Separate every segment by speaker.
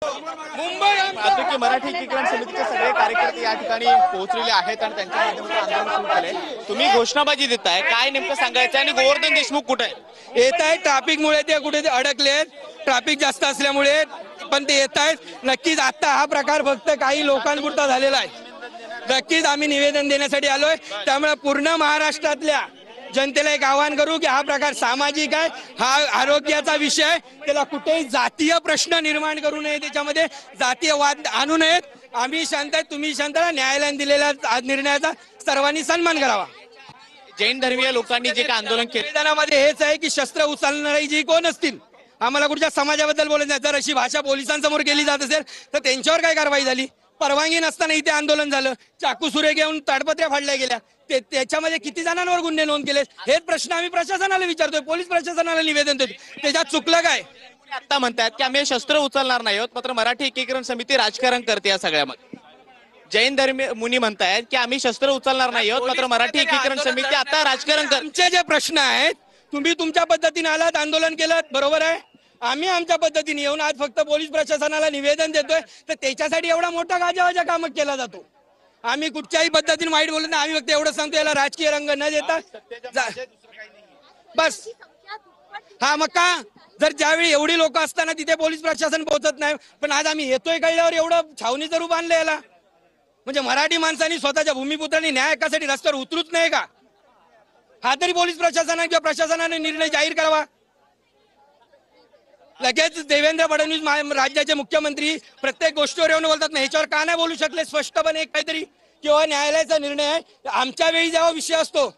Speaker 1: पाहतो की मराठी एकीकरण समितीचे सगळे कार्यकर्ते या ठिकाणी पोहोचलेले आहेत आणि त्यांच्या माध्यमातून आंदोलन सुरू केले। तुम्ही घोषणाबाजी देताय, काय नेमकं सांगायचं आणि गोवर्धन देशमुख कुठे आहे?
Speaker 2: येत आहे ट्रॅफिकमुळे ते कुठे अडकलेत, ट्रॅफिक जास्त असल्यामुळे, पण ते येत आहेत। नक्कीच आता हा प्रकार फक्त काही लोकांपुरता झालेला आहे। नक्कीच आम्ही निवेदन देण्यासाठी आलोय, त्यामुळे पूर्ण महाराष्ट्रातल्या जनतेला एक आवाहन करू की हा प्रकार सामाजिक आहे, हा आरोग्याचा विषय, त्याला कुठेही जातीय प्रश्न निर्माण करू नये, त्याच्यामध्ये जातीय वाद आणू नयेत। आम्ही शांत आहे, तुम्ही शांत राहा। न्यायालयाने दिलेल्या निर्णयाचा सर्वांनी सन्मान करावा।
Speaker 1: जैन धर्मीय लोकांनी जे काय आंदोलन केले
Speaker 2: निवेदनामध्ये हेच आहे की शस्त्र उचलणारी जी कोण असतील, आम्हाला कुठच्या समाजाबद्दल बोलत नाही। जर अशी भाषा पोलिसांसमोर केली जात असेल तर त्यांच्यावर काय कारवाई झाली? परवानगी नसताना इथे आंदोलन झालं, चाकू सुरे घेऊन ताडपत्र्या फाडल्या गेल्या, त्याच्यामध्ये किती जणांवर गुन्हे नोंद केले? हेच प्रश्न आम्ही प्रशासनाला विचारतोय, पोलीस प्रशासनाला निवेदन देतो। त्याच्यात चुकलं काय?
Speaker 1: आता म्हणतात की आम्ही शस्त्र उचलणार नाही आहोत, मात्र मराठी एकीकरण समिती राजकारण करते या सगळ्यामध्ये। जैन धर्मीय मुनी म्हणतायत की आम्ही शस्त्र उचलणार नाही आहोत, मात्र मराठी एकीकरण समिती आता राजकारण करते।
Speaker 2: आमचे जे प्रश्न आहेत, तुम्ही तुमच्या पद्धतीने आलात, आंदोलन केलं, बरोबर आहे। आम्ही आमच्या पद्धतीने येऊन आज फक्त पोलीस प्रशासनाला निवेदन देतोय, तर त्याच्यासाठी एवढा मोठा गाजावाजा काम केला जातो। आम्ही कुठच्याही पद्धतीने वाईट बोलत नाही, आम्ही फक्त एवढं सांगतो, याला राजकीय रंग न देता बस। हा मग का? जर ज्यावेळी एवढी लोक असताना तिथे पोलीस प्रशासन पोहोचत नाही, पण आज आम्ही येतोय कळल्यावर एवढं छावणीचं रूप आणलं याला, म्हणजे मराठी माणसांनी स्वतःच्या भूमिपुत्रांनी न्याय हक्कासाठी रस्त्यावर उतरूच नाही का? हा तरी पोलीस प्रशासनाने किंवा प्रशासनाने निर्णय जाहीर करावा। लगेच देवेंद्र फडणवीस राज्याचे मुख्यमंत्री प्रत्येक गोष्टीवर येऊन बोलतात ना, ह्याच्यावर का नाही बोलू शकले स्पष्टपणे काहीतरी? किंवा न्यायालयाचा निर्णय आहे, आमच्या वेळी जेव्हा विषय असतो,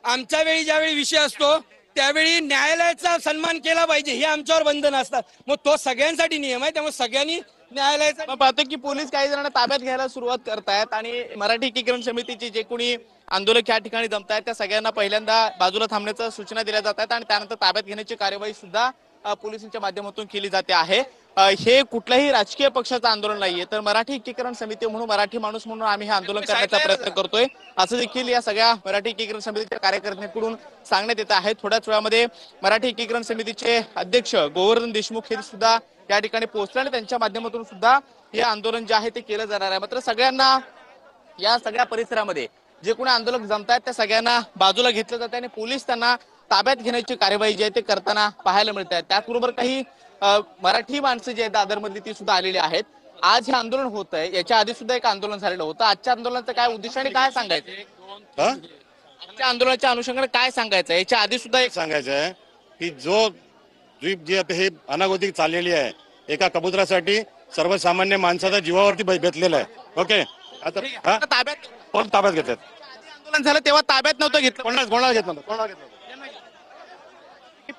Speaker 2: आमच्या वेळी ज्यावेळी विषय असतो त्यावेळी न्यायालयाचा सन्मान केला पाहिजे, हे आमच्यावर बंधन असतात। मग तो सगळ्यांसाठी नियम आहे, त्यामुळे सगळ्यांनी न्यायालयाचा।
Speaker 1: पाहतो की पोलीस काही जणांना ताब्यात घ्यायला सुरुवात करतायत आणि मराठी एकीकरण समितीचे जे कोणी आंदोलक या ठिकाणी जमतायत त्या सगळ्यांना पहिल्यांदा बाजूला थांबण्याच्या सूचना दिल्या जात आहेत आणि त्यानंतर ताब्यात घेण्याची कार्यवाही सुद्धा पोलिसांच्या माध्यमातून केली जाते आहे। हे कुठल्याही राजकीय पक्षाचं आंदोलन नाहीये, तर मराठी एकीकरण समिती म्हणून, मराठी माणूस म्हणून आम्ही हे आंदोलन करण्याचा प्रयत्न करतोय, असं देखील या सगळ्या मराठी एकीकरण समितीच्या कार्यकर्त्यांकडून सांगण्यात येत आहे। थोड्याच वेळामध्ये मराठी एकीकरण समितीचे अध्यक्ष गोवर्धन देशमुख हे सुद्धा या ठिकाणी पोहोचले आणि त्यांच्या माध्यमातून सुद्धा हे आंदोलन जे आहे ते केलं जाणार आहे। मात्र सगळ्यांना या सगळ्या परिसरामध्ये जे कोणी आंदोलक जमतायत त्या सगळ्यांना बाजूला घेतलं जातं आणि पोलीस त्यांना ताब्यात घेण्याची कार्यवाही जी आहे ते करताना पाहायला मिळत आहे। त्याचबरोबर काही मराठी माणसं जे आहेत दादरमधली ती सुद्धा आलेली आहेत। आज हे आंदोलन होत आहे, याच्या आधी सुद्धा एक आंदोलन झालेलं होतं। आजच्या आंदोलनाचं काय उद्देश आणि काय सांगायचं? आजच्या आंदोलनाच्या अनुषंगाने काय सांगायचं? याच्या आधी सुद्धा एक
Speaker 3: सांगायचं आहे की जो द्वीप जी आता हे अनागोदी चाललेली आहे, एका कबुतरासाठी सर्वसामान्य माणसाच्या जीवावरती बेतलेला आहे। ओके, आता
Speaker 1: ताब्यात
Speaker 3: कोण ताब्यात घेतात?
Speaker 1: आंदोलन झालं तेव्हा ताब्यात नव्हतं घेतलं,
Speaker 3: कोणाला घेतलं? कोणाला घेतलं?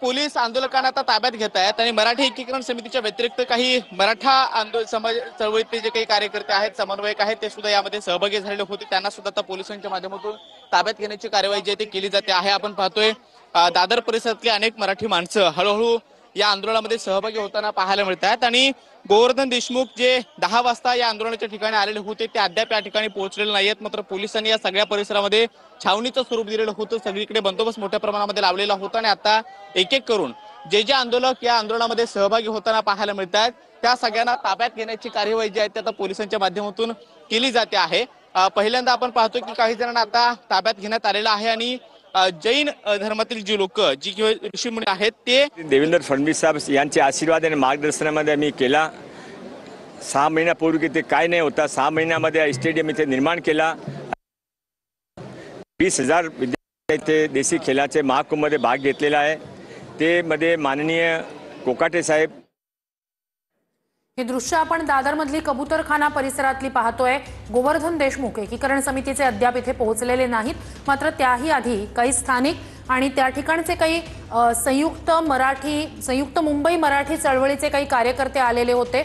Speaker 1: पोलीस आंदोलकांना आता ताब्यात घेत आहेत आणि मराठी एकीकरण समितीच्या व्यतिरिक्त काही मराठा आंदोलन समाज चळवळीतले जे काही कार्यकर्ते आहेत, समन्वयक आहेत, ते सुद्धा यामध्ये सहभागी झालेले होते। त्यांना सुद्धा आता पोलिसांच्या माध्यमातून ताब्यात घेण्याची कार्यवाही जी आहे ती केली जाते आहे। आपण पाहतोय दादर परिसरातली अनेक मराठी माणसं हळूहळू या आंदोलनामध्ये सहभागी होताना पाहायला मिळत आहेत आणि गोवर्धन देशमुख जे 10 वाजता या आंदोलनाच्या ठिकाणी आलेले होते ते अद्याप या ठिकाणी पोहोचलेले नाहीयेत। मात्र पोलिसांनी या सगळ्या परिसरामध्ये छावणीचं स्वरूप दिलेलं होतं, सगळीकडे बंदोबस्त मोठ्या प्रमाणामध्ये लावलेला होता आणि आता एक एक करून जे आंदोलक या आंदोलनामध्ये सहभागी होताना पाहायला मिळत आहेत त्या सगळ्यांना ताब्यात घेण्याची कार्यवाही जी आहे ती आता पोलिसांच्या माध्यमातून केली जाते आहे। पहिल्यांदा आपण पाहतो की काही जणांना आता ताब्यात घेण्यात आलेलं आहे आणि जैन धर्मातील जी लोक जी किंवा ऋषीमुनी आहेत ते
Speaker 4: देवेंद्र फडणवीस साहेब यांचे आशीर्वाद आणि मार्गदर्शनामध्ये आम्ही केला। 6 महिन्यापूर्वी ते काय नाही होता, 6 महिन्यामध्ये स्टेडियम इथे निर्माण केला। 20,000 विद्यार्थी इथे देशी खेळाचे महाकुंभमध्ये भाग घेतलेला आहे। ते मध्ये माननीय कोकाटे साहेब।
Speaker 5: हे दृश्य आपण दादरमधली कबूतरखाना परिसरातली पाहतोय। गोवर्धन देशमुख एकीकरण समितीचे अद्याप इथे पोहोचलेले नाहीत, मात्र त्याही आधी काही स्थानिक आणि त्या ठिकाणचे काही संयुक्त मुंबई मराठी चळवळीचे काही कार्यकर्ते आलेले होते।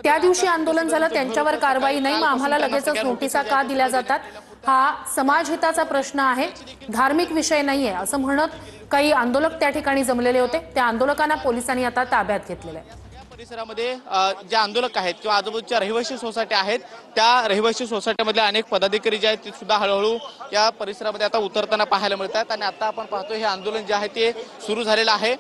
Speaker 5: त्या दिवशी आंदोलन झालं, त्यांच्यावर कारवाई नाही, मग आम्हाला लगेचच नोटिसा का दिल्या जातात? हा समाजहिताचा प्रश्न आहे, धार्मिक विषय नाहीये असं म्हणत काही आंदोलक त्या ठिकाणी जमलेले होते। त्या आंदोलकांना पोलिसांनी आता ताब्यात घेतलेलं आहे।
Speaker 1: परिसरामध्ये जे आंदोलक आहेत किंवा आजूबाजूच्या रहिवासी सोसायटी आहेत त्या रहिवासी सोसायटीमधले अनेक पदाधिकारी जे आहेत ते सुद्धा हळूहळू या परिसरामध्ये आता उतरताना पाहायला मिळतात आणि आता आपण पाहतो हे आंदोलन जे आहे ते सुरू झालेलं आहे।